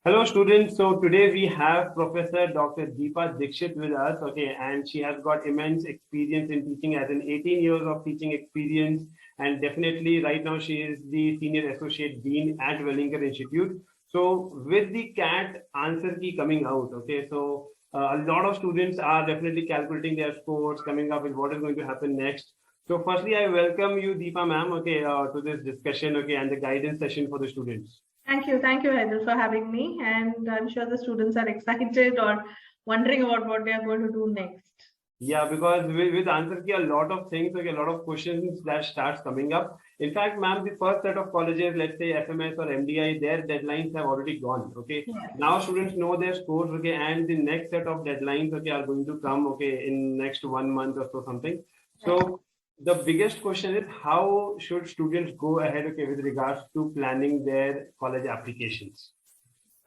Hello students, so today we have Professor Dr. Deepa Dixit with us, okay, and she has got immense experience in teaching as in 18 years of teaching experience, and definitely right now she is the Senior Associate Dean at Wellinger Institute. So with the CAT answer key coming out, okay, so a lot of students are definitely calculating their scores, coming up with what is going to happen next. So firstly, I welcome you, Deepa ma'am, okay, to this discussion, okay, and the guidance session for the students. Thank you, Hazel, for having me. And I'm sure the students are excited or wondering about what they are going to do next. Yeah, because with answer key, a lot of things, like a lot of questions that starts coming up. In fact, ma'am, the first set of colleges, let's say FMS or MDI, their deadlines have already gone. Okay, Yeah. now students know their scores. Okay, and the next set of deadlines, okay, are going to come. Okay, in next 1 month or so something. So the biggest question is how should students go ahead? Okay, with regards to planning their college applications.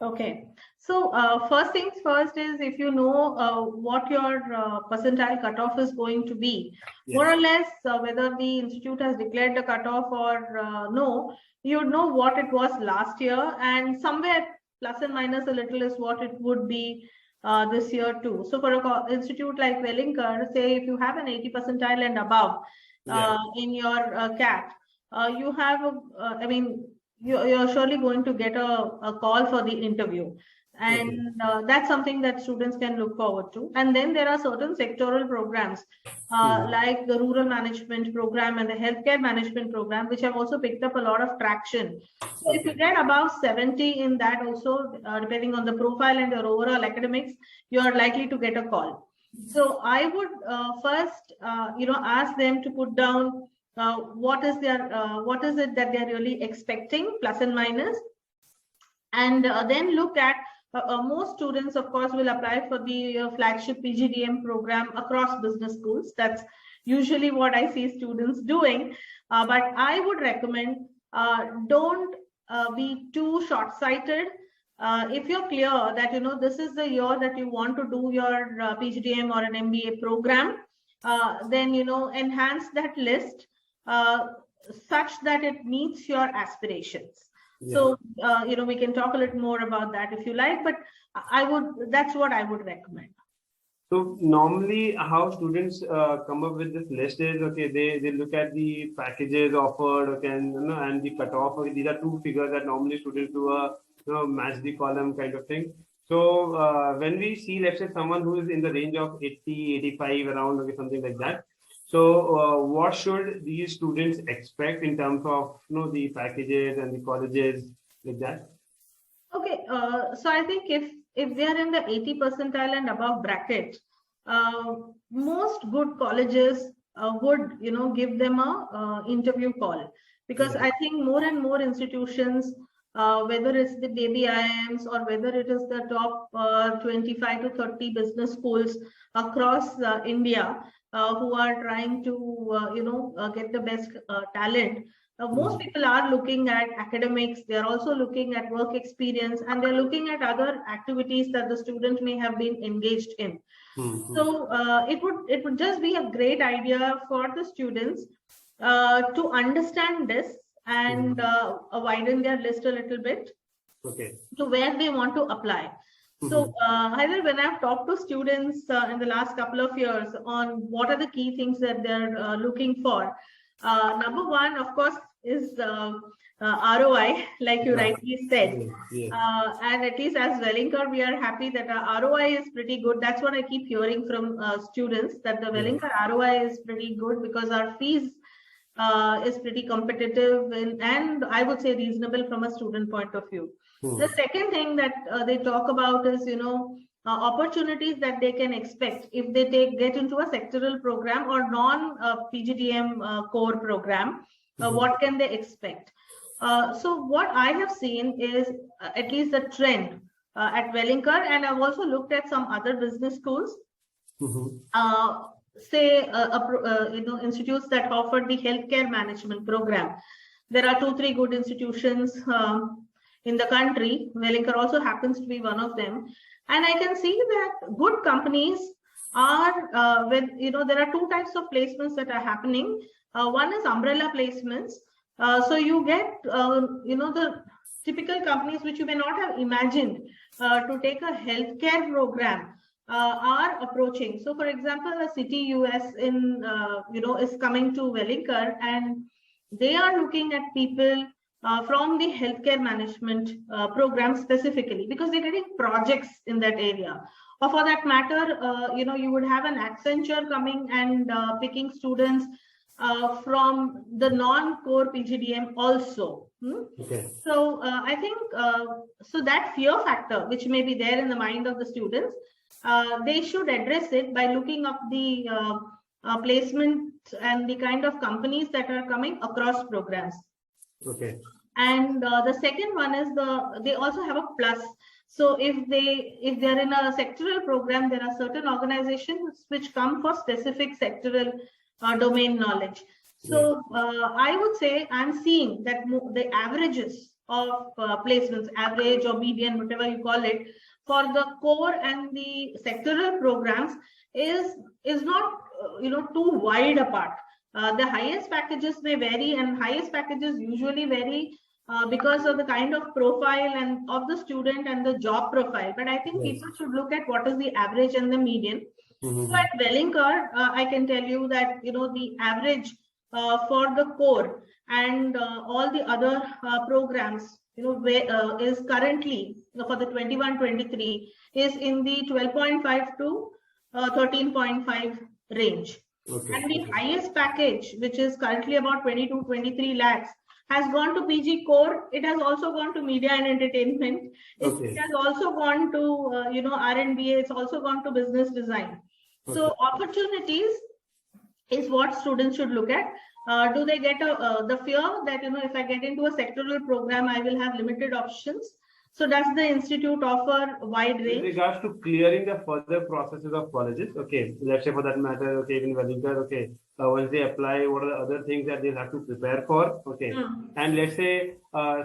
Okay. So first things first is if you know what your percentile cutoff is going to be, more or less whether the institute has declared the cutoff or no, you would know what it was last year, and somewhere plus and minus a little is what it would be this year too. So for a institute like Wellinger, say if you have an 80 percentile and above in your CAT, you have, I mean, you're surely going to get a call for the interview, and that's something that students can look forward to. And then there are certain sectoral programs like the rural management program and the healthcare management program, which have also picked up a lot of traction. So if you get above 70 in that also, depending on the profile and your overall academics, you are likely to get a call. So I would first ask them to put down what is it that they're really expecting, plus and minus, and then look at most students, of course, will apply for the flagship PGDM program across business schools. That's usually what I see students doing, but I would recommend don't be too short-sighted. If you're clear that this is the year that you want to do your PGDM or an MBA program, then enhance that list such that it meets your aspirations. Yeah. So we can talk a little more about that if you like, but that's what I would recommend. So normally how students come up with this list is, okay, they look at the packages offered, okay, and the cutoff. Okay, these are two figures that normally students do a match the column kind of thing. So when we see, let's say, someone who is in the range of 80, 85 around, okay, something like that. So what should these students expect in terms of the packages and the colleges like that? Okay, so I think if they are in the 80 percentile and above bracket, most good colleges would give them a interview call, because I think more and more institutions, whether it's the baby IIMs or whether it is the top 25 to 30 business schools across India, who are trying to get the best talent. Most people are looking at academics, they're also looking at work experience, and they're looking at other activities that the student may have been engaged in. So it would just be a great idea for the students to understand this and widen their list a little bit to where they want to apply. So, Haidar, when I've talked to students in the last couple of years on what are the key things that they're looking for, number one, of course, is ROI, like you rightly said. And at least as Wellinger, we are happy that our ROI is pretty good. That's what I keep hearing from students, that the Wellinger ROI is pretty good because our fees is pretty competitive and I would say reasonable from a student point of view. The second thing that they talk about is, opportunities that they can expect if they get into a sectoral program or non-PGDM core program. What can they expect? So what I have seen is at least the trend at Wellinger, and I've also looked at some other business schools. Say institutes that offer the healthcare management program. There are 2-3 good institutions in the country. Wellinger also happens to be one of them, and I can see that good companies are there are two types of placements that are happening. One is umbrella placements, So you get, the typical companies which you may not have imagined to take a healthcare program are approaching. So, for example, a city US is coming to Wellinger, and they are looking at people from the healthcare management program specifically, because they're getting projects in that area. Or for that matter, you would have an Accenture coming and picking students from the non-core PGDM also. Okay. So I think so that fear factor, which may be there in the mind of the students, they should address it by looking up the placement and the kind of companies that are coming across programs. Okay. And the second one is they also have a plus. So if they're in a sectoral program, there are certain organizations which come for specific sectoral domain knowledge. So I would say I'm seeing that the averages of placements, average or median, whatever you call it, for the core and the sectoral programs is not too wide apart. The highest packages may vary, and highest packages usually vary because of the kind of profile and of the student and the job profile. But I think people should look at what is the average and the median. So at Wellinger, I can tell you that the average for the core and all the other programs, is currently for the 21-23 is in the 12.5 to 13.5 range. Okay. And the highest package, which is currently about 22-23 lakhs, has gone to PG core. It has also gone to media and entertainment. It has also gone to R&BA. It's also gone to business design. So opportunities is what students should look at. Do they get the fear that if I get into a sectoral program, I will have limited options? So does the institute offer wide range? In regards to clearing the further processes of colleges, okay, let's say for that matter, okay, in Wellinger, okay, once they apply, what are the other things that they'll have to prepare for, okay, and let's say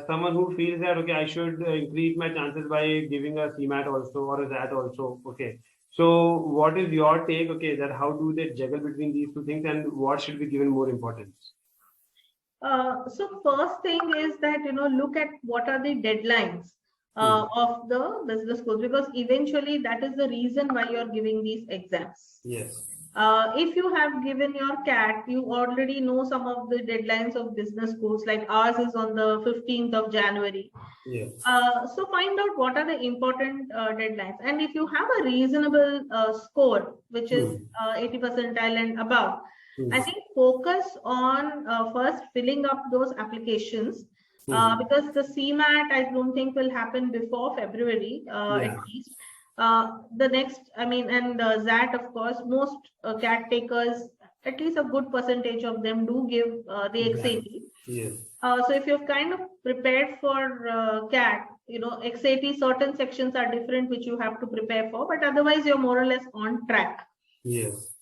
someone who feels that, okay, I should increase my chances by giving a CMAT also or a SAT also, okay. So what is your take, okay, that how do they juggle between these two things, and what should be given more importance? So first thing is that, look at what are the deadlines of the business schools, because eventually that is the reason why you're giving these exams. Yes. If you have given your CAT, you already know some of the deadlines of business schools, like ours is on the 15th of January. Yes. So find out what are the important deadlines. And if you have a reasonable score, which is 80 percentile and above, I think focus on first filling up those applications, because the CMAT, I don't think will happen before February, at least. The next, and ZAT, of course, most CAT takers, at least a good percentage of them do give the XAT. Yes. So if you've kind of prepared for CAT, XAT, certain sections are different which you have to prepare for, but otherwise you're more or less on track. Yes.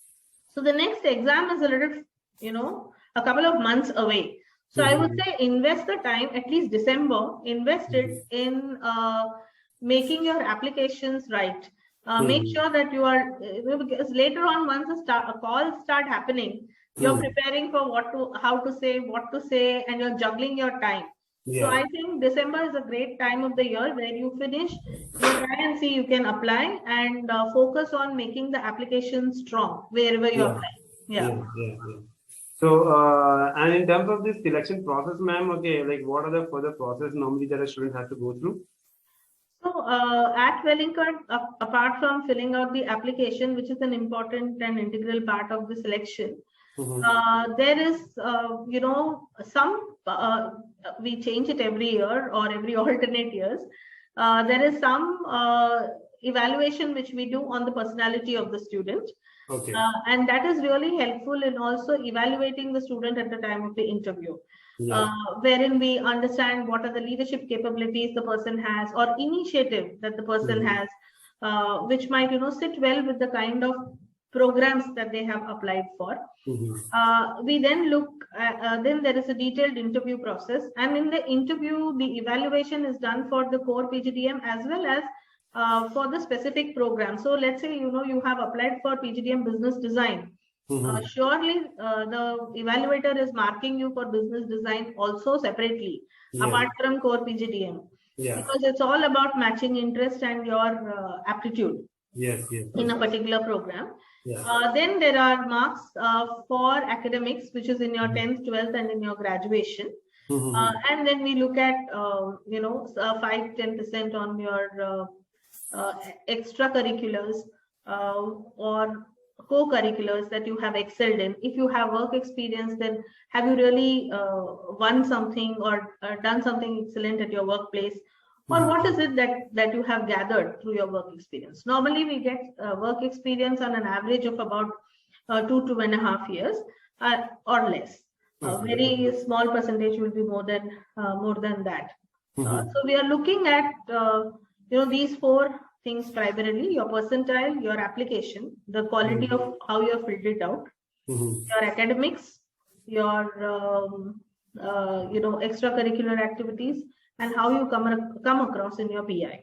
So the next exam is a little, a couple of months away. So I would say invest the time, at least December, invest it in making your applications right. Make sure that you are, because later on, once the calls start happening, you're preparing for how to say, what to say, and you're juggling your time. So I think December is a great time of the year where you finish, you try and see you can apply, and focus on making the application strong wherever you apply. So, and in terms of this selection process, ma'am, okay, like what are the further process normally that a student has to go through? So at Wellinger, apart from filling out the application, which is an important and integral part of the selection, there is, some, we change it every year or every alternate years. There is some evaluation which we do on the personality of the student. Okay. And that is really helpful in also evaluating the student at the time of the interview. Wherein we understand what are the leadership capabilities the person has, or initiative that the person has, which might sit well with the kind of programs that they have applied for. We then look then there is a detailed interview process, and in the interview the evaluation is done for the core PGDM as well as for the specific program. So let's say you have applied for PGDM business design, surely the evaluator is marking you for business design also separately, apart from core PGDM, because it's all about matching interest and your aptitude in a particular program. Then there are marks for academics, which is in your 10th, 12th, and in your graduation. And then we look at 5-10% on your extracurriculars or co-curriculars that you have excelled in. If you have work experience, then have you really won something or done something excellent at your workplace? Or what is it that you have gathered through your work experience? Normally, we get work experience on an average of about 2.5 years or less. A very small percentage will be more than that. So we are looking at these 4 things primarily: your percentile, your application, the quality of how you have filled it out, your academics, your extracurricular activities, and how you come across in your PI.